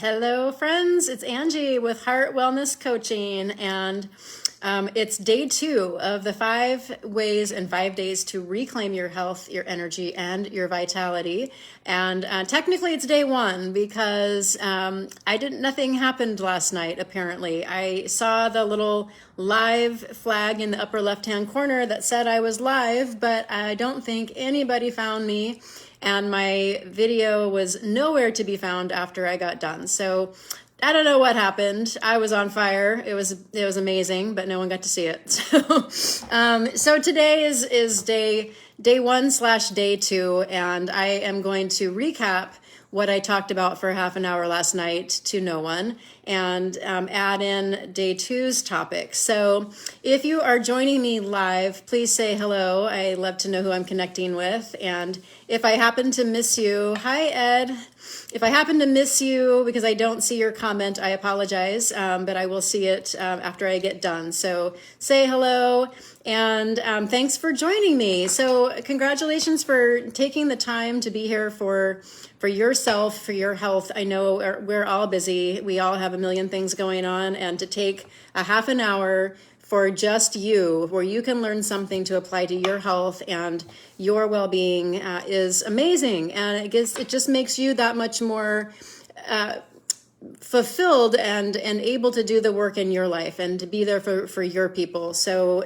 Hello, friends. It's Angie with Heart Wellness Coaching, and it's day 2 of the 5 ways and 5 days to reclaim your health, your energy, and your vitality. And technically, it's day 1 because nothing happened last night. Apparently, I saw the little live flag in the upper left-hand corner that said I was live, but I don't think anybody found me. And my video was nowhere to be found after I got done. So I don't know what happened. I was on fire. It was amazing, but no one got to see it. So today is day 1/day 2, and I am going to recap what I talked about for half an hour last night to no one, and add in day 2's topic. So if you are joining me live, please say hello. I love to know who I'm connecting with. And if I happen to miss you, hi Ed. If I happen to miss you because I don't see your comment, I apologize, but I will see it after I get done. So say hello, and thanks for joining me. So congratulations for taking the time to be here for yourself, for your health. I know we're all busy. We all have a million things going on, and to take a half an hour for just you, where you can learn something to apply to your health and your well-being is amazing. And it just makes you that much more fulfilled and able to do the work in your life and to be there for your people. So,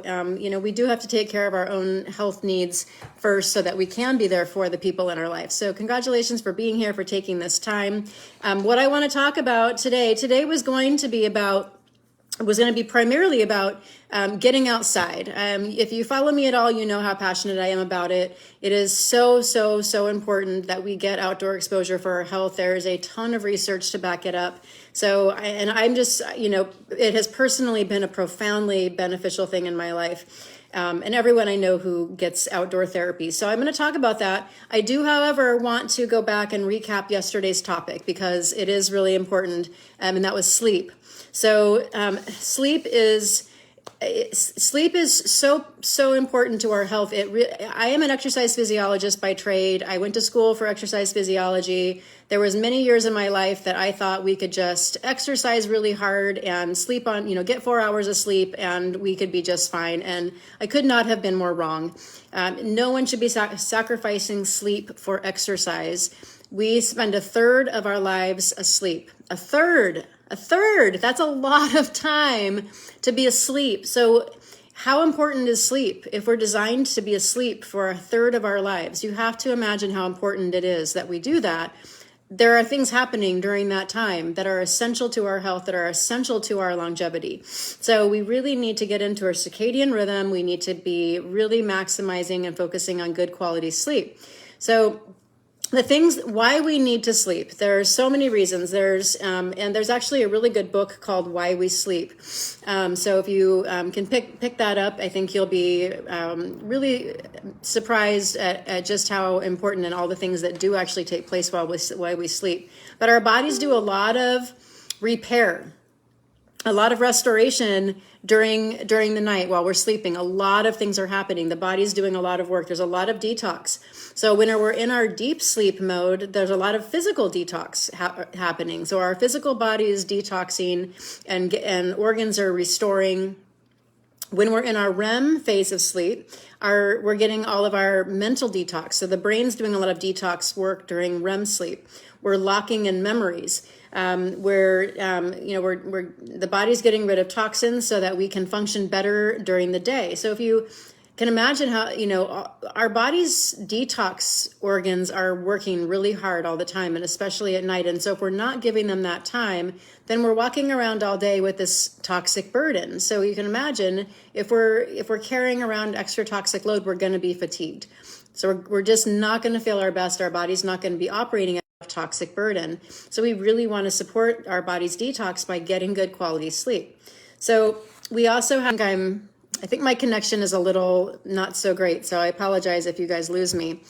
we do have to take care of our own health needs first so that we can be there for the people in our life. So congratulations for being here, for taking this time. What I want to talk about today was going to be primarily about getting outside. If you follow me at all, you know how passionate I am about it. It is so important that we get outdoor exposure for our health. There is a ton of research to back it up. So, I'm just, it has personally been a profoundly beneficial thing in my life. And everyone I know who gets outdoor therapy. So I'm going to talk about that. I do, however, want to go back and recap yesterday's topic because it is really important, and that was sleep. So sleep is so important to our health. I am an exercise physiologist by trade. I went to school for exercise physiology. There was many years in my life that I thought we could just exercise really hard and sleep on, get 4 hours of sleep and we could be just fine. And I could not have been more wrong. No one should be sacrificing sleep for exercise. We spend a third of our lives asleep. A third. That's a lot of time to be asleep. So how important is sleep? If we're designed to be asleep for a third of our lives, you have to imagine how important it is that we do that. There are things happening during that time that are essential to our health, that are essential to our longevity. So we really need to get into our circadian rhythm. We need to be really maximizing and focusing on good quality sleep. So the things why we need to sleep, there's so many reasons. There's actually a really good book called Why We Sleep. So if you can pick that up, I think you'll be really surprised at just how important and all the things that do actually take place while we sleep. But our bodies do a lot of repair, a lot of restoration during the night while we're sleeping. A lot of things are happening. The body's doing a lot of work. There's a lot of detox. So when we're in our deep sleep mode, there's a lot of physical detox happening. So our physical body is detoxing and organs are restoring. When we're in our REM phase of sleep, we're getting all of our mental detox. So the brain's doing a lot of detox work during REM sleep. We're locking in memories. The body's getting rid of toxins so that we can function better during the day. So if you can imagine how, our body's detox organs are working really hard all the time, and especially at night. And so if we're not giving them that time, then we're walking around all day with this toxic burden. So you can imagine if we're carrying around extra toxic load, we're going to be fatigued. So we're just not going to feel our best. Our body's not going to be operating toxic burden. So we really want to support our body's detox by getting good quality sleep. So we also have, I think my connection is a little not so great, so I apologize if you guys lose me.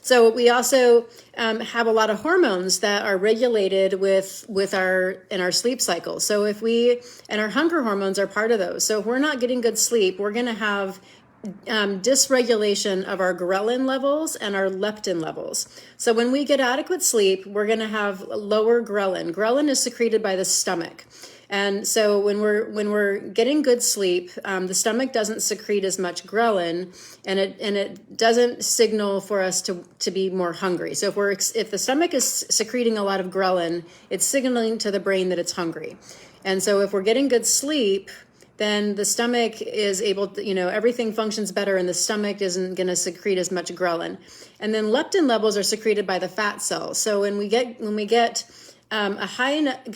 So we also have a lot of hormones that are regulated in our sleep cycle. So and our hunger hormones are part of those. So if we're not getting good sleep, we're going to have dysregulation of our ghrelin levels and our leptin levels. So when we get adequate sleep, we're going to have lower ghrelin. Ghrelin is secreted by the stomach. And so when we're getting good sleep, the stomach doesn't secrete as much ghrelin, and it doesn't signal for us to be more hungry. So if the stomach is secreting a lot of ghrelin, it's signaling to the brain that it's hungry. And so if we're getting good sleep, then the stomach is able to, everything functions better, and the stomach isn't going to secrete as much ghrelin. And then leptin levels are secreted by the fat cells. So when we get good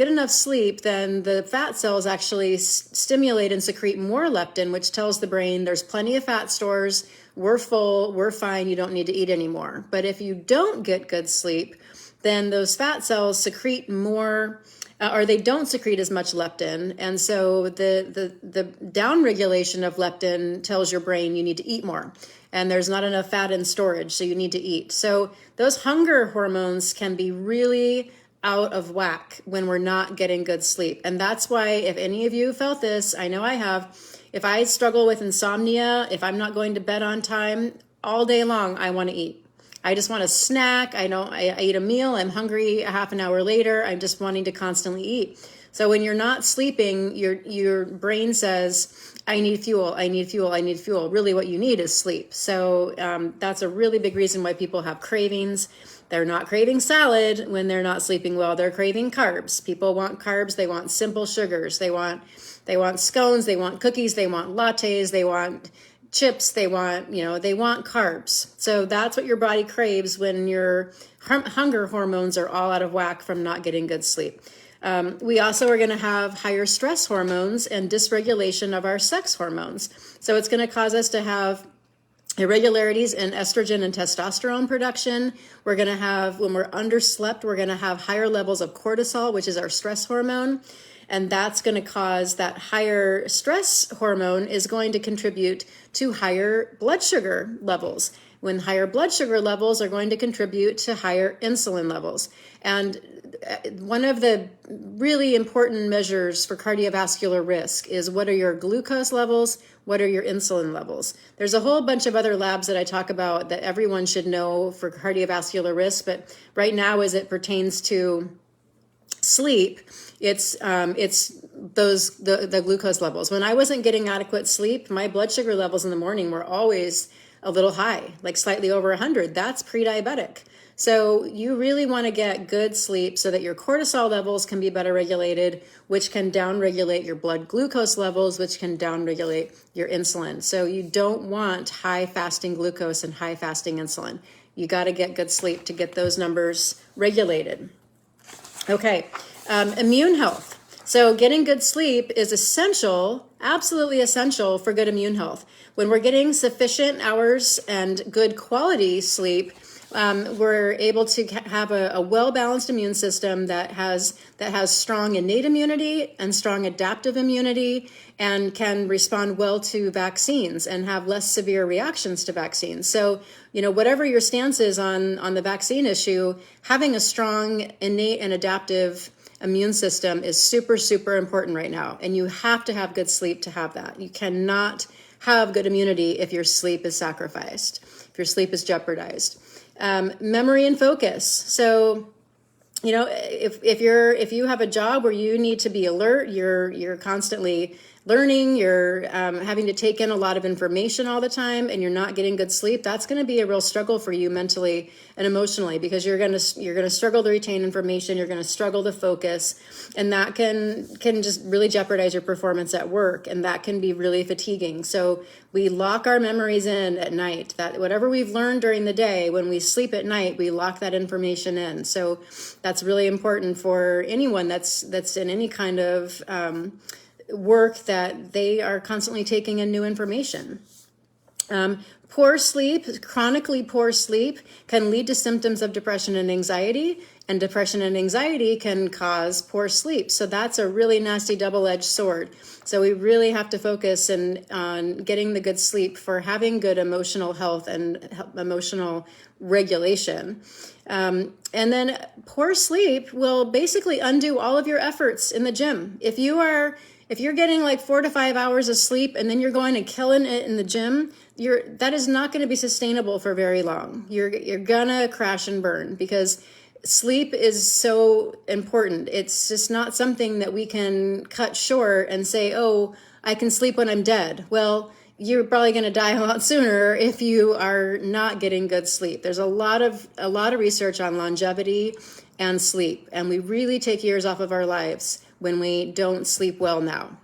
enough sleep, then the fat cells actually stimulate and secrete more leptin, which tells the brain there's plenty of fat stores, we're full, we're fine, you don't need to eat anymore. But if you don't get good sleep, then those fat cells secrete more, or they don't secrete as much leptin. And so the downregulation of leptin tells your brain you need to eat more. And there's not enough fat in storage, so you need to eat. So those hunger hormones can be really out of whack when we're not getting good sleep. And that's why, if any of you felt this, I know I have, if I struggle with insomnia, if I'm not going to bed on time, all day long, I want to eat. I just want a snack. I eat a meal, I'm hungry a half an hour later, I'm just wanting to constantly eat. So when you're not sleeping, your brain says, I need fuel, I need fuel, I need fuel. Really what you need is sleep. So that's a really big reason why people have cravings. They're not craving salad when they're not sleeping well. They're craving carbs. People want carbs. They want simple sugars. They want scones. They want cookies. They want lattes. They want chips. They want carbs. So that's what your body craves when your hunger hormones are all out of whack from not getting good sleep. We also are going to have higher stress hormones and dysregulation of our sex hormones. So it's going to cause us to have irregularities in estrogen and testosterone production. We're going to have, when we're underslept, we're going to have higher levels of cortisol, which is our stress hormone. And that's going to cause, that higher stress hormone is going to contribute to higher blood sugar levels. When higher blood sugar levels are going to contribute to higher insulin levels. And one of the really important measures for cardiovascular risk is, what are your glucose levels? What are your insulin levels? There's a whole bunch of other labs that I talk about that everyone should know for cardiovascular risk, but right now, as it pertains to sleep, it's the glucose levels. When I wasn't getting adequate sleep, my blood sugar levels in the morning were always a little high, like slightly over 100. That's pre-diabetic. So you really want to get good sleep so that your cortisol levels can be better regulated, which can downregulate your blood glucose levels, which can downregulate your insulin. So you don't want high fasting glucose and high fasting insulin. You got to get good sleep to get those numbers regulated. Okay, immune health. So getting good sleep is essential, absolutely essential for good immune health. When we're getting sufficient hours and good quality sleep, we're able to have a well-balanced immune system that has strong innate immunity and strong adaptive immunity, and can respond well to vaccines and have less severe reactions to vaccines. So, whatever your stance is on the vaccine issue, having a strong innate and adaptive immune system is super, super important right now. And you have to have good sleep to have that. You cannot have good immunity if your sleep is sacrificed, if your sleep is jeopardized. Memory and focus. So, if you have a job where you need to be alert, you're constantly learning, you're having to take in a lot of information all the time, and you're not getting good sleep, that's going to be a real struggle for you mentally and emotionally, because you're going to struggle to retain information, you're going to struggle to focus, and that can just really jeopardize your performance at work, and that can be really fatiguing. So we lock our memories in at night. That whatever we've learned during the day, when we sleep at night, we lock that information in. So that's really important for anyone that's in any kind of work that they are constantly taking in new information. Poor sleep, chronically poor sleep, can lead to symptoms of depression and anxiety, and depression and anxiety can cause poor sleep. So that's a really nasty double-edged sword. So we really have to focus on getting the good sleep for having good emotional health and emotional regulation. And then poor sleep will basically undo all of your efforts in the gym. If you are If you're getting like 4 to 5 hours of sleep and then you're going and killing it in the gym, that is not going to be sustainable for very long. You're gonna crash and burn, because sleep is so important. It's just not something that we can cut short and say, oh, I can sleep when I'm dead. Well, you're probably going to die a lot sooner if you are not getting good sleep. There's a lot of research on longevity and sleep, and we really take years off of our lives when we don't sleep well now.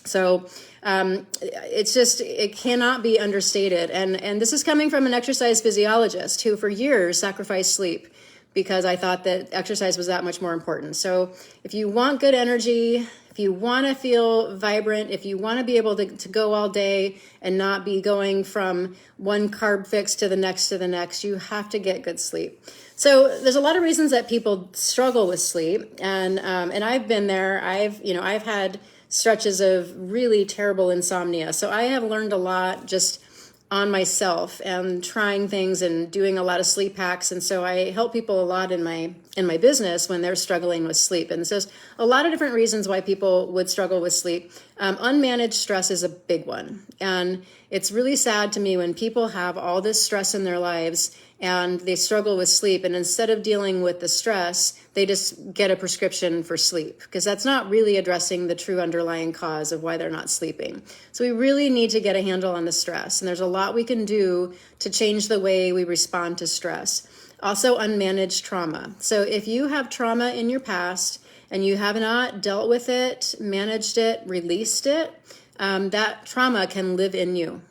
So it cannot be understated. And this is coming from an exercise physiologist who for years sacrificed sleep, because I thought that exercise was that much more important. So if you want good energy, if you want to feel vibrant, if you want to be able to go all day and not be going from one carb fix to the next, you have to get good sleep. So there's a lot of reasons that people struggle with sleep, and I've been there. I've had stretches of really terrible insomnia. So I have learned a lot just on myself and trying things and doing a lot of sleep hacks. And so I help people a lot in my business when they're struggling with sleep. And so there's a lot of different reasons why people would struggle with sleep. Unmanaged stress is a big one. And it's really sad to me when people have all this stress in their lives and they struggle with sleep, and instead of dealing with the stress, they just get a prescription for sleep, because that's not really addressing the true underlying cause of why they're not sleeping. So we really need to get a handle on the stress, and there's a lot we can do to change the way we respond to stress. Also, unmanaged trauma. So if you have trauma in your past and you have not dealt with it, managed it, released it, that trauma can live in you.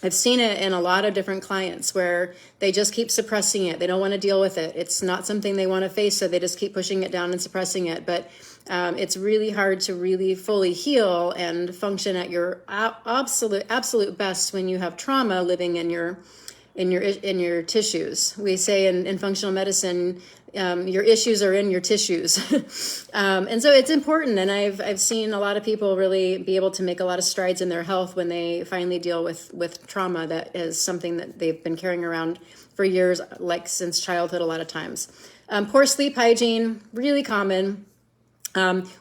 I've seen it in a lot of different clients where they just keep suppressing it. They don't want to deal with it. It's not something they want to face, so they just keep pushing it down and suppressing it. But it's really hard to really fully heal and function at your absolute best when you have trauma living in your tissues. We say in functional medicine, your issues are in your tissues. And so it's important. And I've seen a lot of people really be able to make a lot of strides in their health when they finally deal with trauma that is something that they've been carrying around for years, like since childhood a lot of times. Poor sleep hygiene, really common.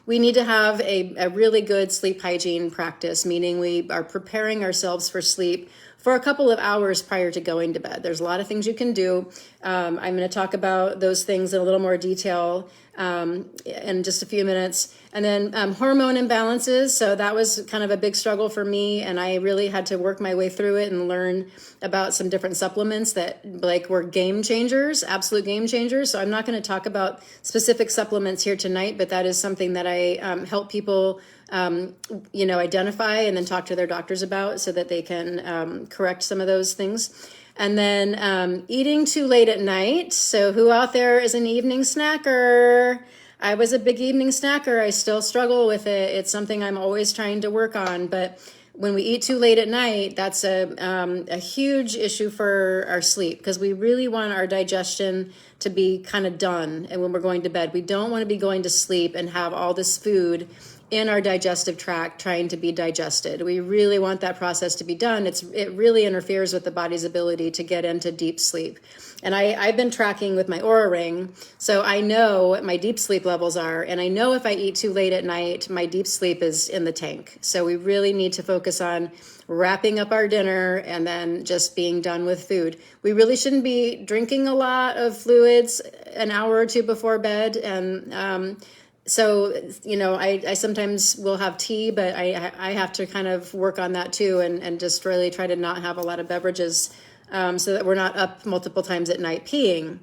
We need to have a really good sleep hygiene practice, meaning we are preparing ourselves for sleep for a couple of hours prior to going to bed. There's a lot of things you can do. I'm going to talk about those things in a little more detail in just a few minutes. And then hormone imbalances. So that was kind of a big struggle for me, and I really had to work my way through it and learn about some different supplements that were game changers, absolute game changers. So I'm not going to talk about specific supplements here tonight, but that is something that I help people identify and then talk to their doctors about so that they can correct some of those things. And then eating too late at night. So who out there is an evening snacker? I was a big evening snacker. I still struggle with it. It's something I'm always trying to work on. But when we eat too late at night, that's a huge issue for our sleep, because we really want our digestion to be kind of done. And when we're going to bed, we don't want to be going to sleep and have all this food in our digestive tract trying to be digested. We really want that process to be done. It really interferes with the body's ability to get into deep sleep. And I've been tracking with my Oura Ring, so I know what my deep sleep levels are, and I know if I eat too late at night, my deep sleep is in the tank. So we really need to focus on wrapping up our dinner and then just being done with food. We really shouldn't be drinking a lot of fluids an hour or two before bed, and so, I sometimes will have tea, but I have to kind of work on that too, and just really try to not have a lot of beverages so that we're not up multiple times at night peeing.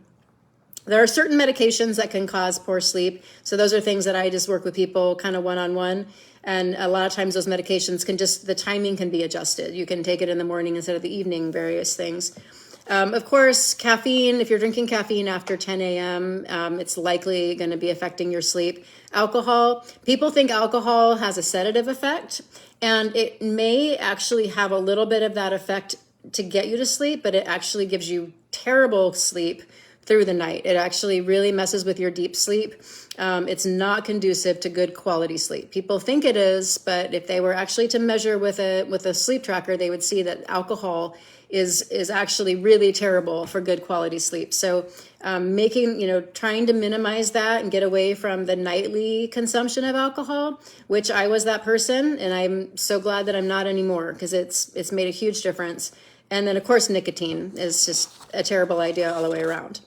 There are certain medications that can cause poor sleep. So those are things that I just work with people kind of one-on-one. And a lot of times those medications the timing can be adjusted. You can take it in the morning instead of the evening, various things. Of course, caffeine, if you're drinking caffeine after 10 a.m., it's likely going to be affecting your sleep. Alcohol, people think alcohol has a sedative effect, and it may actually have a little bit of that effect to get you to sleep, but it actually gives you terrible sleep through the night. It actually really messes with your deep sleep. It's not conducive to good quality sleep. People think it is, but if they were actually to measure with a sleep tracker, they would see that alcohol is actually really terrible for good quality sleep. So trying to minimize that and get away from the nightly consumption of alcohol, which I was that person, and I'm so glad that I'm not anymore, because it's made a huge difference. And then, of course, nicotine is just a terrible idea all the way around.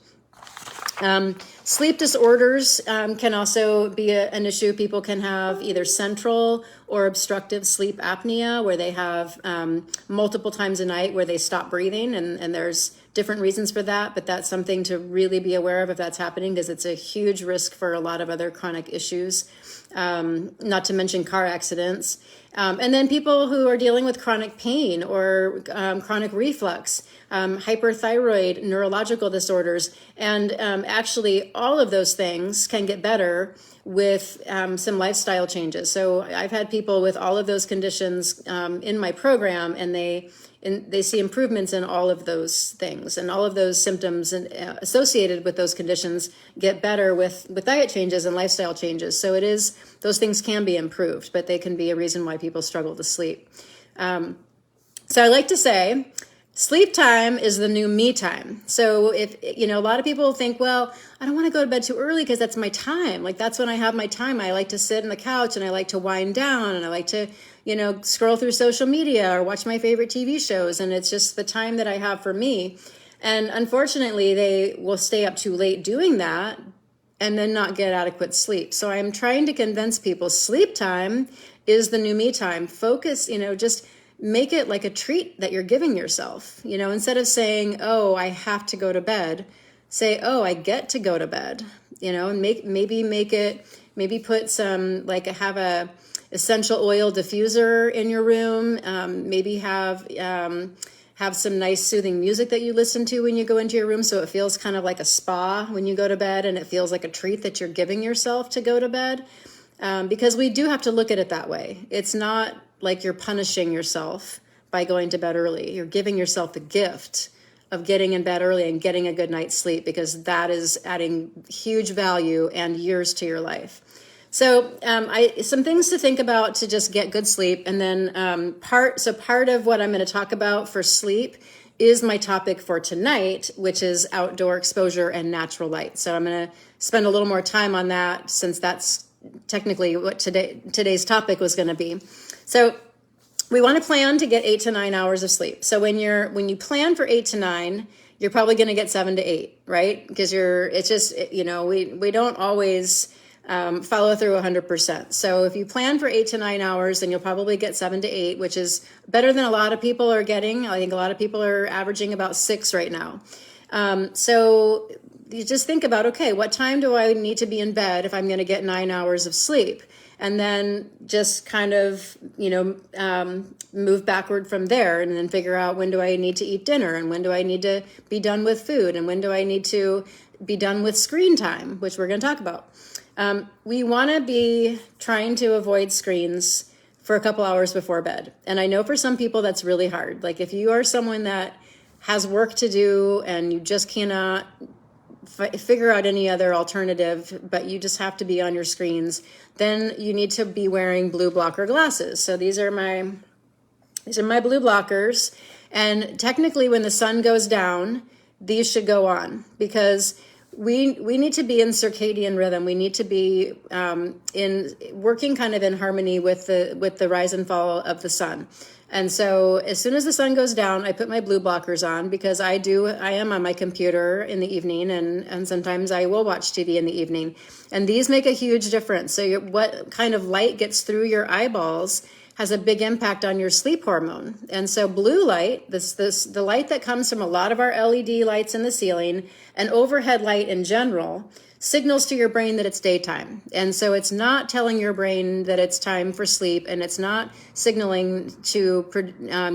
Sleep disorders can also be an issue. People can have either central or obstructive sleep apnea, where they have multiple times a night where they stop breathing, and there's different reasons for that, but that's something to really be aware of if that's happening, because it's a huge risk for a lot of other chronic issues, not to mention car accidents. And then people who are dealing with chronic pain or chronic reflux, hyperthyroid, neurological disorders, and actually all of those things can get better with some lifestyle changes. So I've had people with all of those conditions in my program, and they see improvements in all of those things, and all of those symptoms associated with those conditions get better with diet changes and lifestyle changes. So those things can be improved, but they can be a reason why people struggle to sleep. So I like to say, sleep time is the new me time. So if, a lot of people think, well, I don't want to go to bed too early because that's my time. Like, that's when I have my time. I like to sit on the couch, and I like to wind down, and I like to, scroll through social media or watch my favorite TV shows. And it's just the time that I have for me. And unfortunately, they will stay up too late doing that and then not get adequate sleep. So I'm trying to convince people sleep time is the new me time. Focus, just make it like a treat that you're giving yourself. Instead of saying, oh, I have to go to bed, say, oh, I get to go to bed, and maybe put some, have a essential oil diffuser in your room. Maybe have some nice soothing music that you listen to when you go into your room, so it feels kind of like a spa when you go to bed, and it feels like a treat that you're giving yourself to go to bed. Because we do have to look at it that way. It's not like you're punishing yourself by going to bed early. You're giving yourself the gift of getting in bed early and getting a good night's sleep, because that is adding huge value and years to your life. So some things to think about to just get good sleep. And then part of what I'm going to talk about for sleep is my topic for tonight, which is outdoor exposure and natural light. So I'm going to spend a little more time on that, since that's technically what today's topic was going to be. So we want to plan to get 8 to 9 hours of sleep. So when you plan for 8 to 9, you're probably going to get 7 to 8, right? Because we don't always follow through 100%. So if you plan for 8 to 9 hours, then you'll probably get 7 to 8, which is better than a lot of people are getting. I think a lot of people are averaging about 6 right now. So you just think about, okay, what time do I need to be in bed if I'm going to get 9 hours of sleep? And then just kind of, move backward from there, and then figure out, when do I need to eat dinner, and when do I need to be done with food, and when do I need to be done with screen time, which we're going to talk about. We want to be trying to avoid screens for a couple hours before bed. And I know for some people that's really hard. Like, if you are someone that has work to do and you just cannot figure out any other alternative, but you just have to be on your screens, then you need to be wearing blue blocker glasses. So these are my blue blockers. And technically, when the sun goes down, these should go on, because we need to be in circadian rhythm. We need to be in working kind of in harmony with the rise and fall of the sun. And so as soon as the sun goes down, I put my blue blockers on, because I am on my computer in the evening, and sometimes I will watch TV in the evening. And these make a huge difference. So what kind of light gets through your eyeballs has a big impact on your sleep hormone. And so blue light, the light that comes from a lot of our LED lights in the ceiling and overhead light in general, signals to your brain that it's daytime. And so it's not telling your brain that it's time for sleep, and it's not signaling to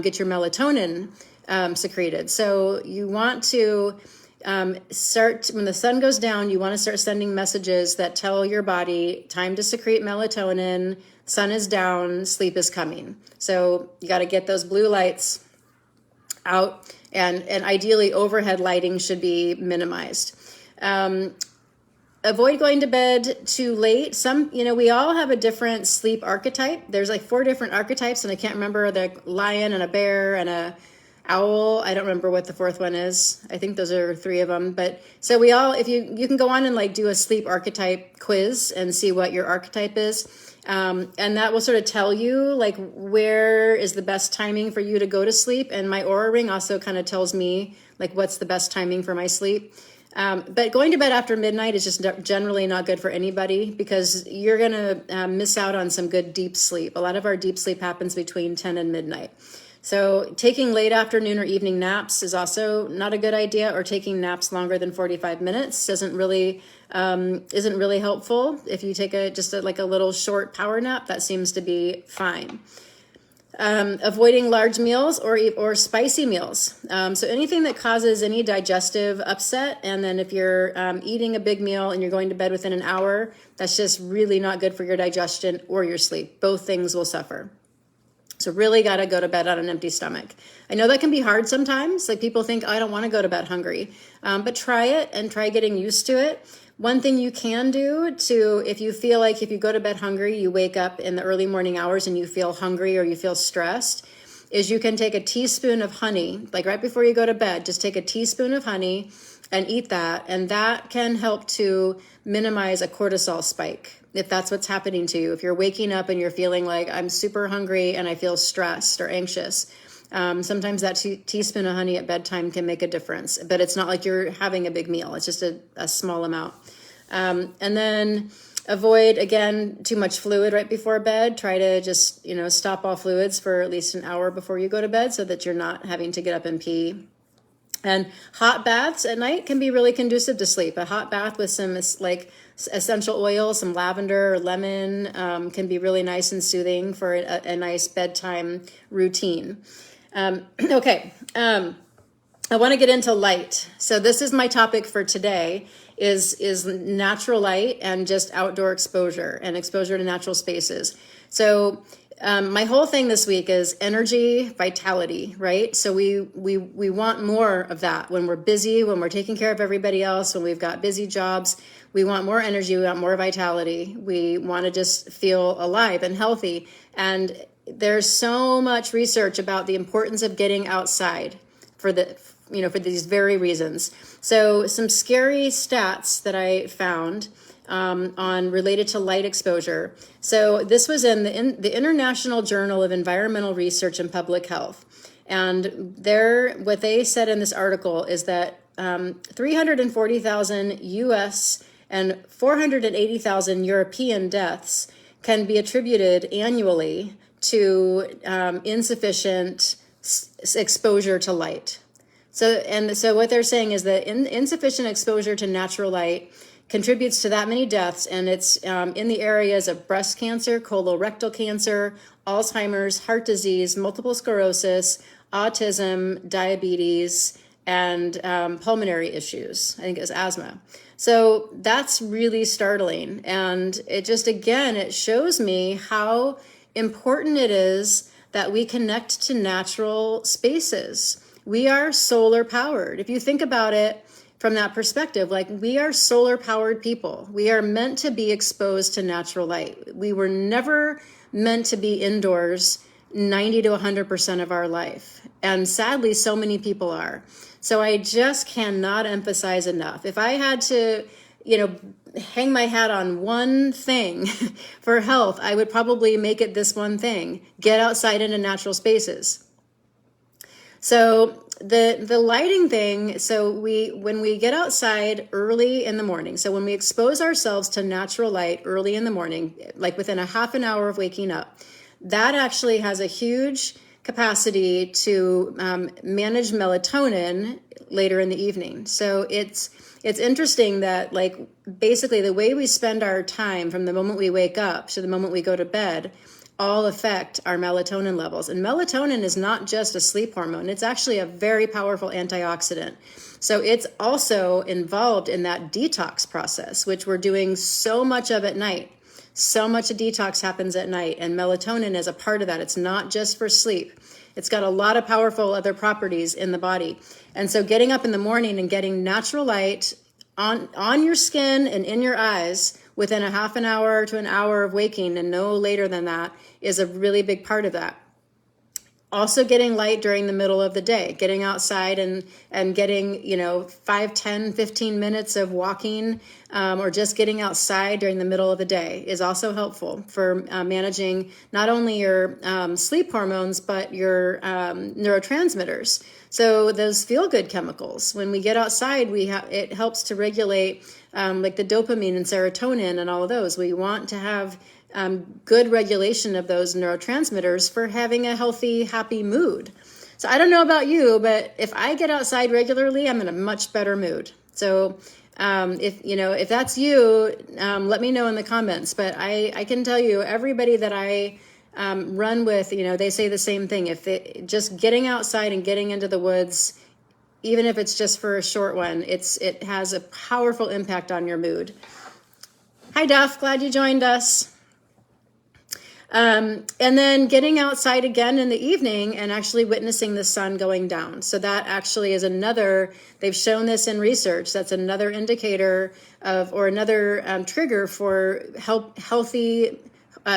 get your melatonin secreted. So you want to start, when the sun goes down, you want to start sending messages that tell your body time to secrete melatonin, sun is down, sleep is coming. So you got to get those blue lights out, and ideally overhead lighting should be minimized. Avoid going to bed too late. We all have a different sleep archetype. There's like 4 different archetypes, and I can't remember, the lion and a bear and owl. I don't remember what the fourth one is. I think those are three of them. But so we all, if you can go on and like do a sleep archetype quiz and see what your archetype is. And that will sort of tell you like where is the best timing for you to go to sleep. And my Aura ring also kind of tells me like what's the best timing for my sleep. But going to bed after midnight is just generally not good for anybody because you're going to miss out on some good deep sleep. A lot of our deep sleep happens between 10 and midnight. So taking late afternoon or evening naps is also not a good idea, or taking naps longer than 45 minutes isn't really helpful. If you take like a little short power nap, that seems to be fine. Avoiding large meals or spicy meals. So anything that causes any digestive upset. And then if you're eating a big meal and you're going to bed within an hour, that's just really not good for your digestion or your sleep. Both things will suffer. So really got to go to bed on an empty stomach. I know that can be hard sometimes. Like people think, oh, I don't want to go to bed hungry. But try it and try getting used to it. One thing you can do if you feel like if you go to bed hungry, you wake up in the early morning hours and you feel hungry or you feel stressed, is you can take a teaspoon of honey, like right before you go to bed, just take a teaspoon of honey and eat that. And that can help to minimize a cortisol spike. If that's what's happening to you, if you're waking up and you're feeling like I'm super hungry and I feel stressed or anxious, sometimes that teaspoon of honey at bedtime can make a difference, but it's not like you're having a big meal. It's just a small amount. And then avoid, again, too much fluid right before bed. Try to just, stop all fluids for at least an hour before you go to bed so that you're not having to get up and pee. And hot baths at night can be really conducive to sleep. A hot bath with some like essential oil, some lavender or lemon can be really nice and soothing for a nice bedtime routine. Okay, I want to get into light. So this is my topic for today is natural light and just outdoor exposure and exposure to natural spaces. So my whole thing this week is energy, vitality, right? So we want more of that when we're busy, when we're taking care of everybody else, when we've got busy jobs. We want more energy, we want more vitality. We want to just feel alive and healthy. And there's so much research about the importance of getting outside for these very reasons. So some scary stats that I found on related to light exposure. So this was in the International Journal of Environmental Research and Public Health. And what they said in this article is that 340,000 US and 480,000 European deaths can be attributed annually to insufficient exposure to light. So what they're saying is that insufficient exposure to natural light contributes to that many deaths, and it's in the areas of breast cancer, colorectal cancer, Alzheimer's, heart disease, multiple sclerosis, autism, diabetes, and pulmonary issues. I think it's asthma. So that's really startling. And it just, again, it shows me how important it is that we connect to natural spaces. We are solar powered. If you think about it from that perspective, like we are solar powered people. We are meant to be exposed to natural light. We were never meant to be indoors 90 to 100% of our life. And sadly, so many people are. So I just cannot emphasize enough. If I had to, hang my hat on one thing for health, I would probably make it this one thing: get outside into natural spaces. So the lighting thing, so when we get outside early in the morning, so when we expose ourselves to natural light early in the morning, like within a half an hour of waking up, that actually has a huge capacity to manage melatonin later in the evening. So it's interesting that like basically the way we spend our time from the moment we wake up to the moment we go to bed all affect our melatonin levels. And melatonin is not just a sleep hormone. It's actually a very powerful antioxidant. So it's also involved in that detox process, which we're doing so much of at night. So much of detox happens at night, and melatonin is a part of that. It's not just for sleep. It's got a lot of powerful other properties in the body. And so getting up in the morning and getting natural light on your skin and in your eyes within a half an hour to an hour of waking, and no later than that, is a really big part of that. Also getting light during the middle of the day, getting outside and getting, 5, 10, 15 minutes of walking, or just getting outside during the middle of the day is also helpful for managing not only your sleep hormones, but your neurotransmitters. So those feel-good chemicals, when we get outside, it helps to regulate like the dopamine and serotonin and all of those. We want to have good regulation of those neurotransmitters for having a healthy, happy mood. So I don't know about you, but if I get outside regularly, I'm in a much better mood. So if that's you, let me know in the comments. But I can tell you, everybody that I run with, they say the same thing. Just getting outside and getting into the woods, even if it's just for a short one, it has a powerful impact on your mood. Hi, Duff. Glad you joined us. And then getting outside again in the evening and actually witnessing the sun going down. So that actually is they've shown this in research, that's another indicator or another trigger for healthy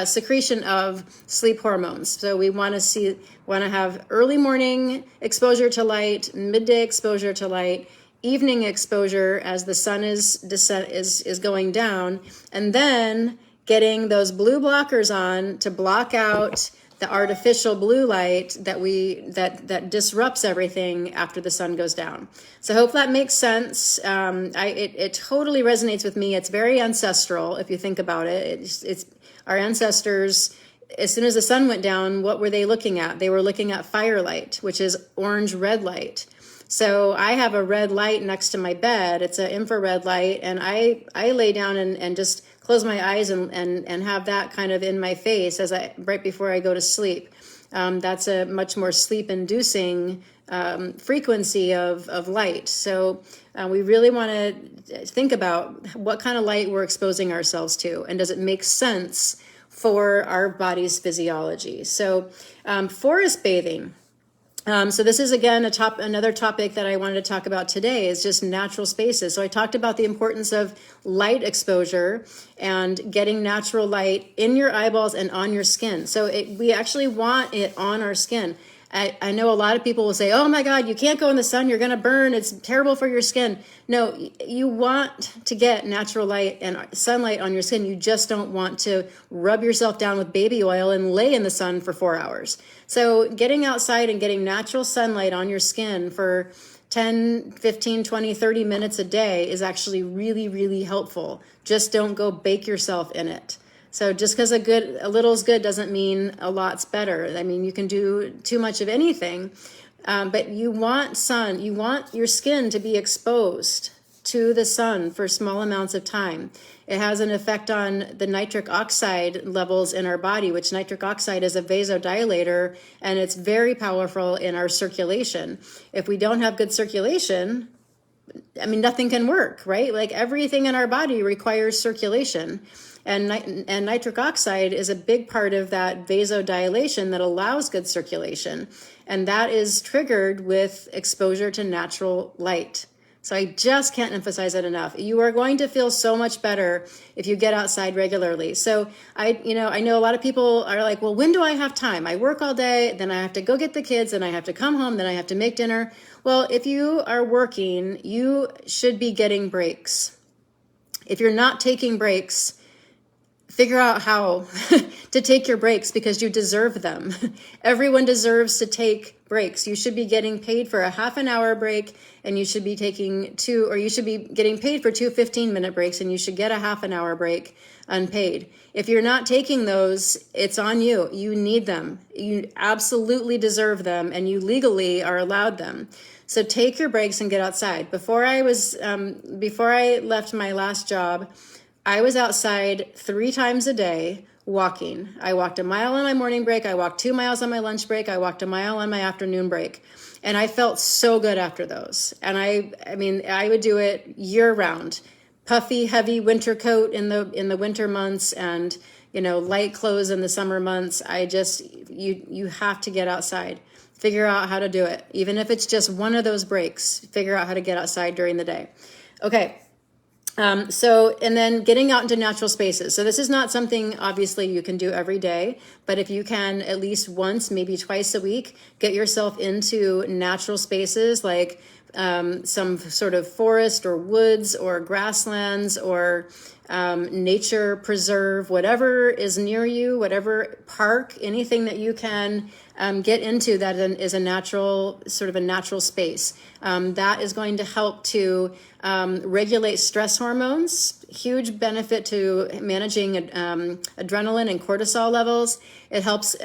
secretion of sleep hormones. So we want to have early morning exposure to light, midday exposure to light, evening exposure as the sun is going down, and then getting those blue blockers on to block out the artificial blue light that disrupts everything after the sun goes down. So I hope that makes sense. It totally resonates with me. It's very ancestral if you think about it. It's our ancestors. As soon as the sun went down, what were they looking at? They were looking at firelight, which is orange-red light. So I have a red light next to my bed. It's an infrared light, and I lay down and just close my eyes and have that kind of in my face right before I go to sleep. That's a much more sleep-inducing frequency of light. So we really want to think about what kind of light we're exposing ourselves to, and does it make sense for our body's physiology. So forest bathing. So this is, again, another topic that I wanted to talk about today is just natural spaces. So I talked about the importance of light exposure and getting natural light in your eyeballs and on your skin. So we actually want it on our skin. I know a lot of people will say, oh my God, you can't go in the sun, you're going to burn, it's terrible for your skin. No, you want to get natural light and sunlight on your skin. You just don't want to rub yourself down with baby oil and lay in the sun for 4 hours. So getting outside and getting natural sunlight on your skin for 10, 15, 20, 30 minutes a day is actually really, really helpful. Just don't go bake yourself in it. So just because a little is good doesn't mean a lot's better. I mean, you can do too much of anything, but you want sun. You want your skin to be exposed to the sun for small amounts of time. It has an effect on the nitric oxide levels in our body, which nitric oxide is a vasodilator, and it's very powerful in our circulation. If we don't have good circulation, I mean, nothing can work, right? Like everything in our body requires circulation. And nitric oxide is a big part of that vasodilation that allows good circulation. And that is triggered with exposure to natural light. So I just can't emphasize it enough. You are going to feel so much better if you get outside regularly. So I know a lot of people are like, well, when do I have time? I work all day, then I have to go get the kids, then I have to come home, then I have to make dinner. Well, if you are working, you should be getting breaks. If you're not taking breaks, figure out how to take your breaks, because you deserve them. Everyone deserves to take breaks. You should be getting paid for a half an hour break, and you should be getting paid for 2 15-minute breaks, and you should get a half an hour break unpaid. If you're not taking those, it's on you. You need them. You absolutely deserve them, and you legally are allowed them. So take your breaks and get outside. Before I left my last job, I was outside 3 times a day walking. I walked a mile on my morning break. I walked 2 miles on my lunch break. I walked a mile on my afternoon break. And I felt so good after those. And I would do it year round. Puffy, heavy winter coat in the winter months, and, light clothes in the summer months. You have to get outside. Figure out how to do it. Even if it's just one of those breaks, figure out how to get outside during the day. Okay. And then getting out into natural spaces. So this is not something obviously you can do every day, but if you can at least once, maybe twice a week, get yourself into natural spaces like some sort of forest or woods or grasslands or nature preserve, whatever is near you, whatever park, anything that you can get into that is a natural, sort of a natural space. That is going to help to regulate stress hormones, huge benefit to managing adrenaline and cortisol levels. It helps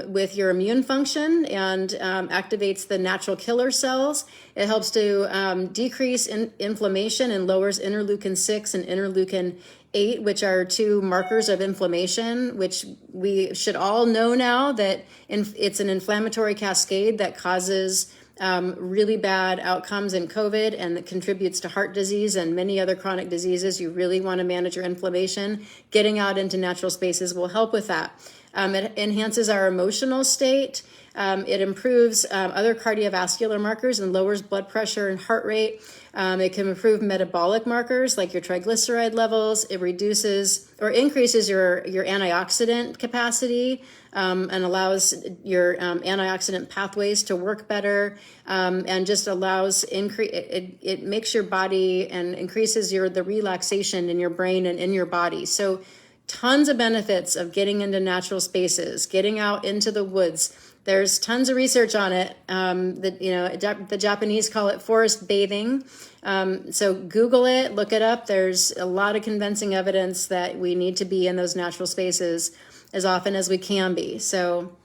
with your immune function and activates the natural killer cells. It helps to decrease inflammation and lowers interleukin 6 and interleukin 8, which are two markers of inflammation, which we should all know now that it's an inflammatory cascade that causes really bad outcomes in COVID, and that contributes to heart disease and many other chronic diseases. You really want to manage your inflammation. Getting out into natural spaces will help with that. It enhances our emotional state. It improves other cardiovascular markers and lowers blood pressure and heart rate. It can improve metabolic markers like your triglyceride levels. It reduces or increases your antioxidant capacity and allows your antioxidant pathways to work better, and just allows it makes your body and increases the relaxation in your brain and in your body. So tons of benefits of getting into natural spaces, getting out into the woods. There's tons of research on it. The Japanese call it forest bathing. So Google it, look it up. There's a lot of convincing evidence that we need to be in those natural spaces as often as we can be. So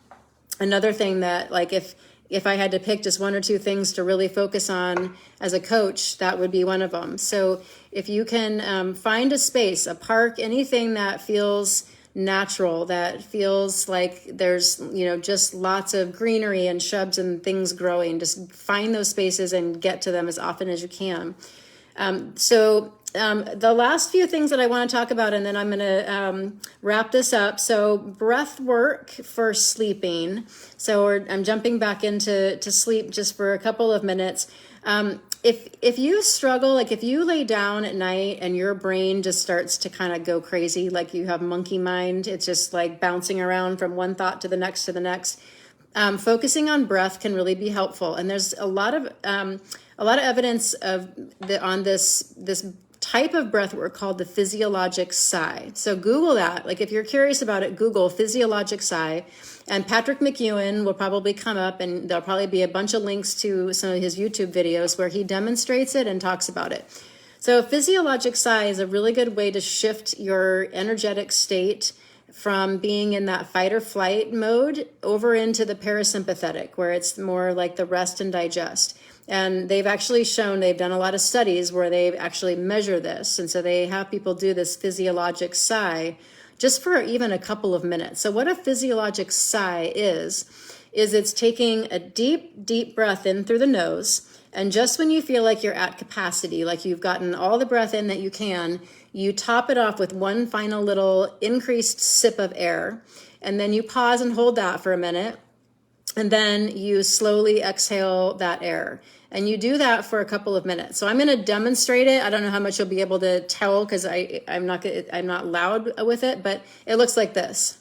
another thing that, like, if I had to pick just one or two things to really focus on as a coach, that would be one of them. So if you can find a space, a park, anything that feels natural, that feels like there's, just lots of greenery and shrubs and things growing, just find those spaces and get to them as often as you can. The last few things that I want to talk about, and then I'm going to wrap this up. So breath work for sleeping. So I'm jumping back into sleep just for a couple of minutes. If you struggle, like if you lay down at night and your brain just starts to kind of go crazy, like you have monkey mind, it's just like bouncing around from one thought to the next to the next. Focusing on breath can really be helpful, and there's a lot of evidence on this type of breath work called the Physiologic Sigh. So Google that. Like if you're curious about it, Google Physiologic Sigh, and Patrick McEwen will probably come up, and there'll probably be a bunch of links to some of his YouTube videos where he demonstrates it and talks about it. So Physiologic Sigh is a really good way to shift your energetic state from being in that fight or flight mode over into the parasympathetic, where it's more like the rest and digest. And they've actually shown, they've done a lot of studies where they actually measure this. And so they have people do this physiologic sigh just for even a couple of minutes. So what a physiologic sigh is it's taking a deep, deep breath in through the nose. And just when you feel like you're at capacity, like you've gotten all the breath in that you can, you top it off with one final little increased sip of air. And then you pause and hold that for a minute. And then you slowly exhale that air. And you do that for a couple of minutes. So I'm going to demonstrate it. I don't know how much you'll be able to tell because I'm not loud with it, but it looks like this.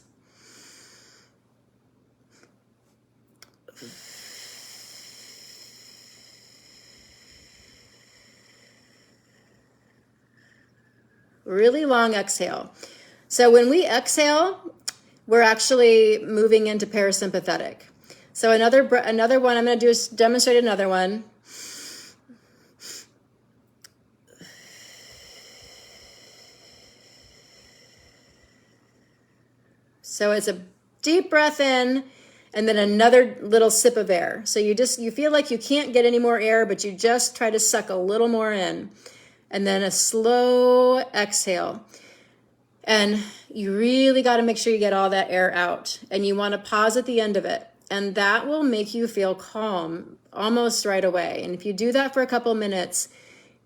Really long exhale. So when we exhale, we're actually moving into parasympathetic. So another one, I'm going to demonstrate another one. So it's a deep breath in and then another little sip of air. So you feel like you can't get any more air, but you just try to suck a little more in. And then a slow exhale. And you really got to make sure you get all that air out. And you want to pause at the end of it. And that will make you feel calm almost right away. And if you do that for a couple minutes,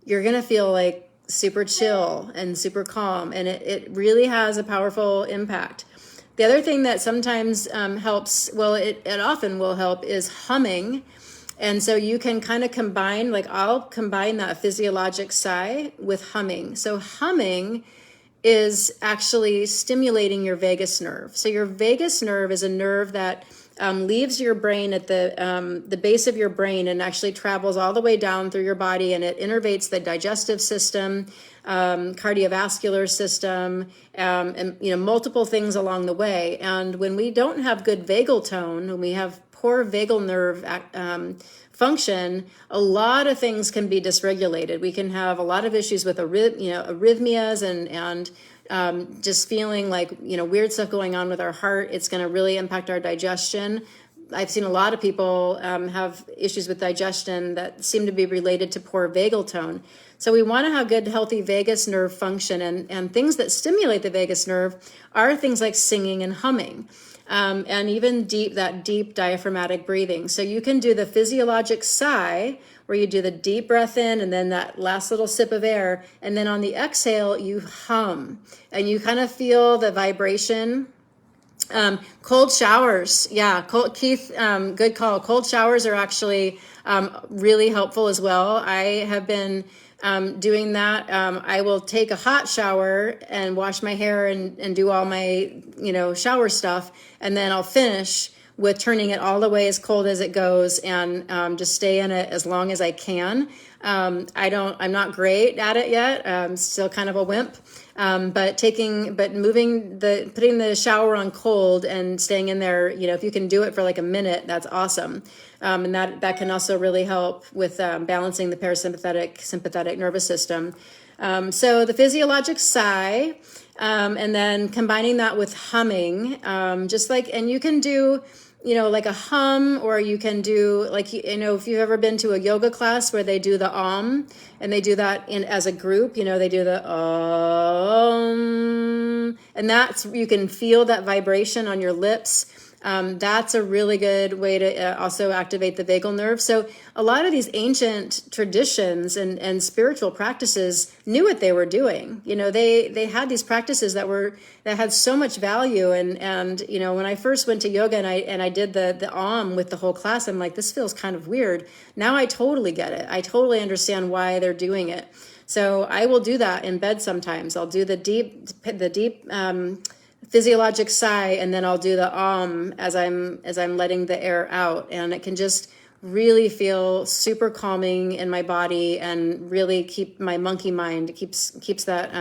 you're going to feel like super chill and super calm. And it really has a powerful impact. The other thing that sometimes helps, well, it often will help, is humming. And so you can kind of combine, like I'll combine that physiologic sigh with humming. So humming is actually stimulating your vagus nerve. So your vagus nerve is a nerve that leaves your brain at the base of your brain and actually travels all the way down through your body, and it innervates the digestive system, cardiovascular system, and multiple things along the way. And when we don't have good vagal tone, when we have poor vagal nerve function, a lot of things can be dysregulated. We can have a lot of issues with arrhythmias and just feeling like, weird stuff going on with our heart. It's going to really impact our digestion. I've seen a lot of people have issues with digestion that seem to be related to poor vagal tone. So we want to have good, healthy vagus nerve function, and things that stimulate the vagus nerve are things like singing and humming. And even deep diaphragmatic breathing. So you can do the physiologic sigh, where you do the deep breath in and then that last little sip of air. And then on the exhale, you hum and you kind of feel the vibration. Cold showers. Yeah. Keith, good call. Cold showers are actually really helpful as well. I have been doing that. I will take a hot shower and wash my hair and do all my, shower stuff. And then I'll finish with turning it all the way as cold as it goes and just stay in it as long as I can. I'm not great at it yet. I'm still kind of a wimp. But putting the shower on cold and staying in there, if you can do it for like a minute, that's awesome. And that can also really help with balancing the sympathetic nervous system. So the physiologic sigh, and then combining that with humming, and you can do, like a hum, or you can do if you've ever been to a yoga class where they do the and they do that as a group, they do the and you can feel that vibration on your lips. That's a really good way to also activate the vagal nerve. So a lot of these ancient traditions and spiritual practices knew what they were doing. They had these practices that had so much value. And when I first went to yoga and I did the with the whole class, I'm like, this feels kind of weird. Now I totally get it. I totally understand why they're doing it. So I will do that in bed sometimes. I'll do the deep physiologic sigh, and then I'll do the as I'm letting the air out, and it can just really feel super calming in my body and really keep my monkey mind keeps that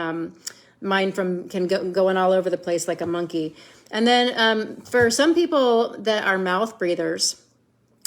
mind from going all over the place like a monkey. And then for some people that are mouth breathers,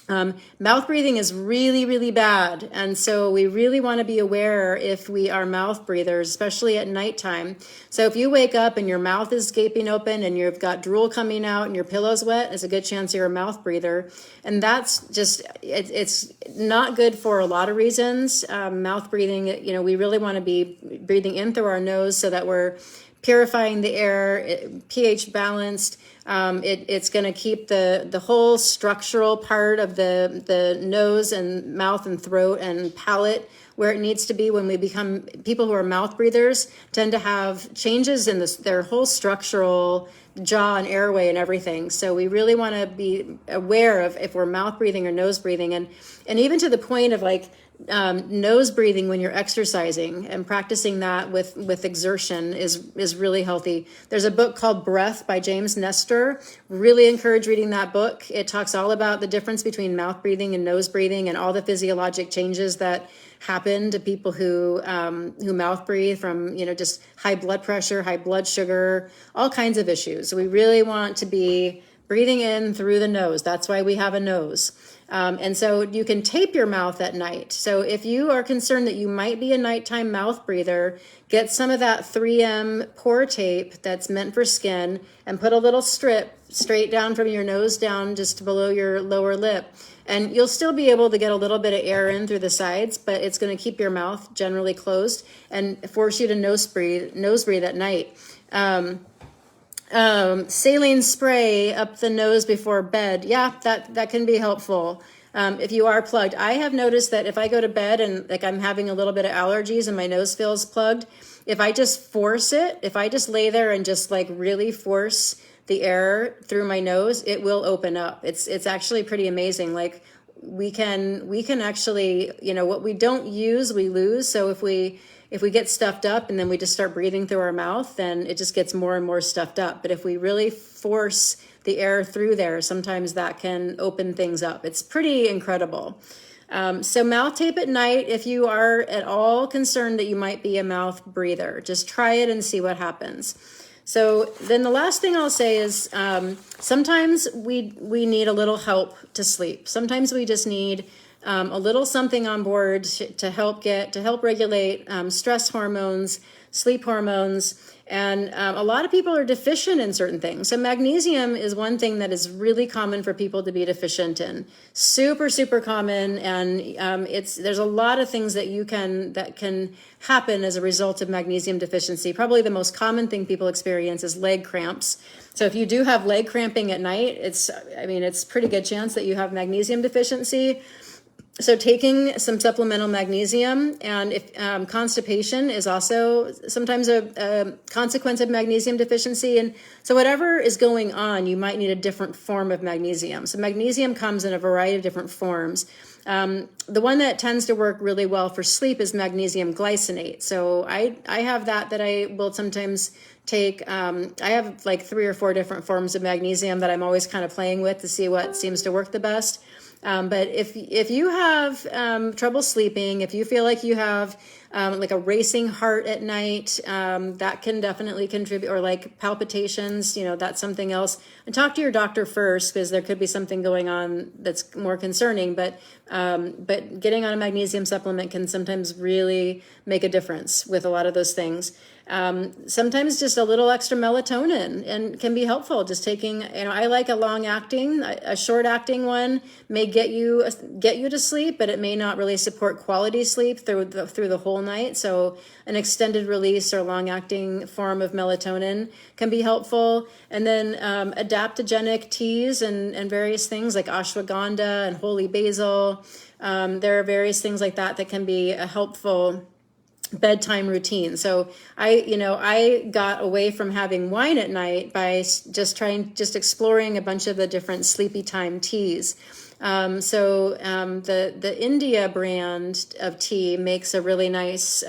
mouth breathing is really, really bad. And so we really want to be aware if we are mouth breathers, especially at nighttime. So if you wake up and your mouth is gaping open and you've got drool coming out and your pillow's wet, it's a good chance you're a mouth breather. And that's just, it's not good for a lot of reasons. Mouth breathing, we really want to be breathing in through our nose so that we're purifying the air, pH balanced. It's going to keep the whole structural part of the nose and mouth and throat and palate where it needs to be. When we become people who are mouth breathers tend to have changes in their whole structural jaw and airway and everything. So we really want to be aware of if we're mouth breathing or nose breathing, and even to the point of like nose breathing when you're exercising and practicing that with exertion is really healthy. There's a book called Breath by James Nestor. Really encourage reading that book. It talks all about the difference between mouth breathing and nose breathing and all the physiologic changes that happen to people who mouth breathe, from just high blood pressure, high blood sugar, all kinds of issues. So we really want to be breathing in through the nose. That's why we have a nose. And so you can tape your mouth at night. So if you are concerned that you might be a nighttime mouth breather, get some of that 3M pore tape that's meant for skin and put a little strip straight down from your nose down just below your lower lip. And you'll still be able to get a little bit of air in through the sides, but it's going to keep your mouth generally closed and force you to nose breathe at night. Saline spray up the nose before bed. Yeah, that can be helpful. If you are plugged. I have noticed that if I go to bed and like I'm having a little bit of allergies and my nose feels plugged, if I just lay there and just like really force the air through my nose, it will open up. It's actually pretty amazing. Like we can actually, what we don't use, we lose. So if we get stuffed up and then we just start breathing through our mouth, then it just gets more and more stuffed up. But if we really force the air through there, sometimes that can open things up. It's pretty incredible. So mouth tape at night, if you are at all concerned that you might be a mouth breather, just try it and see what happens. So then the last thing I'll say is sometimes we need a little help to sleep. Sometimes we just need a little something on board to help regulate stress hormones, sleep hormones. And a lot of people are deficient in certain things. So magnesium is one thing that is really common for people to be deficient in. Super, super common. And there's a lot of things that can happen as a result of magnesium deficiency. Probably the most common thing people experience is leg cramps. So if you do have leg cramping at night, it's pretty good chance that you have magnesium deficiency. So taking some supplemental magnesium, and if constipation is also sometimes a consequence of magnesium deficiency. And so whatever is going on, you might need a different form of magnesium. So magnesium comes in a variety of different forms. The one that tends to work really well for sleep is magnesium glycinate. So I have that I will sometimes take. I have like 3 or 4 different forms of magnesium that I'm always kind of playing with to see what seems to work the best. But if you have trouble sleeping, if you feel like you have like a racing heart at night, that can definitely contribute, or like palpitations, that's something else. And talk to your doctor first, because there could be something going on that's more concerning. But getting on a magnesium supplement can sometimes really make a difference with a lot of those things. Sometimes just a little extra melatonin and can be helpful. Just taking, I like a long acting, a short acting one may get you to sleep, but it may not really support quality sleep through the whole night. So an extended release or long acting form of melatonin can be helpful. And then adaptogenic teas and various things like ashwagandha and holy basil. There are various things like that can be a helpful bedtime routine. So I got away from having wine at night by just exploring a bunch of the different sleepy time teas. The India brand of tea makes a really nice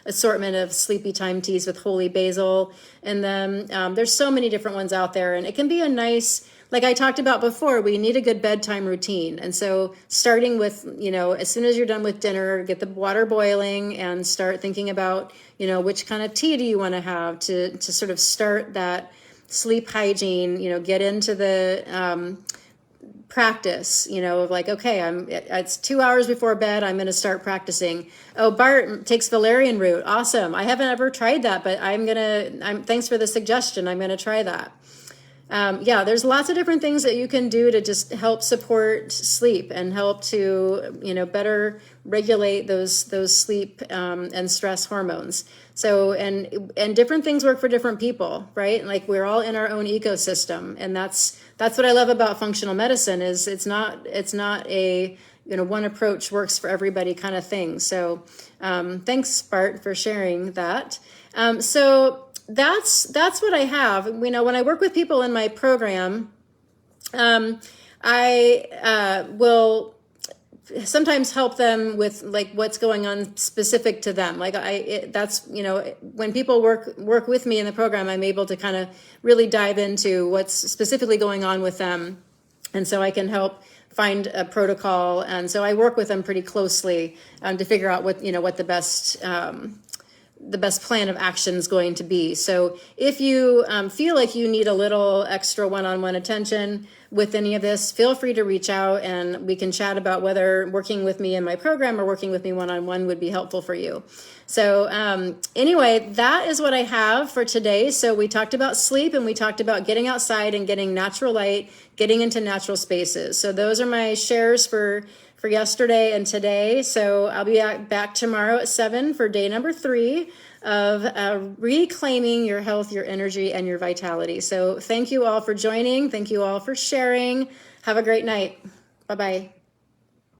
assortment of sleepy time teas with holy basil. And then there's so many different ones out there, and it can be a nice, like I talked about before, we need a good bedtime routine. And so starting with, as soon as you're done with dinner, get the water boiling and start thinking about, which kind of tea do you want to have to sort of start that sleep hygiene, get into the practice, of like, okay, it's 2 hours before bed, I'm going to start practicing. Oh, Bart takes valerian root. Awesome. I haven't ever tried that, but thanks for the suggestion. I'm going to try that. There's lots of different things that you can do to just help support sleep and help to, better regulate those sleep and stress hormones. So, and different things work for different people, right? Like we're all in our own ecosystem. And that's what I love about functional medicine is it's not a, one approach works for everybody kind of thing. So, thanks, Bart, for sharing that. That's what I have. When I work with people in my program, I will sometimes help them with like what's going on specific to them. Like when people work with me in the program, I'm able to kind of really dive into what's specifically going on with them. And so I can help find a protocol. And so I work with them pretty closely to figure out what the best plan of action is going to be. So if you feel like you need a little extra one-on-one attention with any of this, feel free to reach out and we can chat about whether working with me in my program or working with me one-on-one would be helpful for you. So anyway, that is what I have for today. So we talked about sleep and we talked about getting outside and getting natural light, getting into natural spaces. So those are my shares for yesterday and today. So I'll be back tomorrow at 7 for day number 3 of reclaiming your health, your energy, and your vitality. So thank you all for joining. Thank you all for sharing. Have a great night. Bye-bye.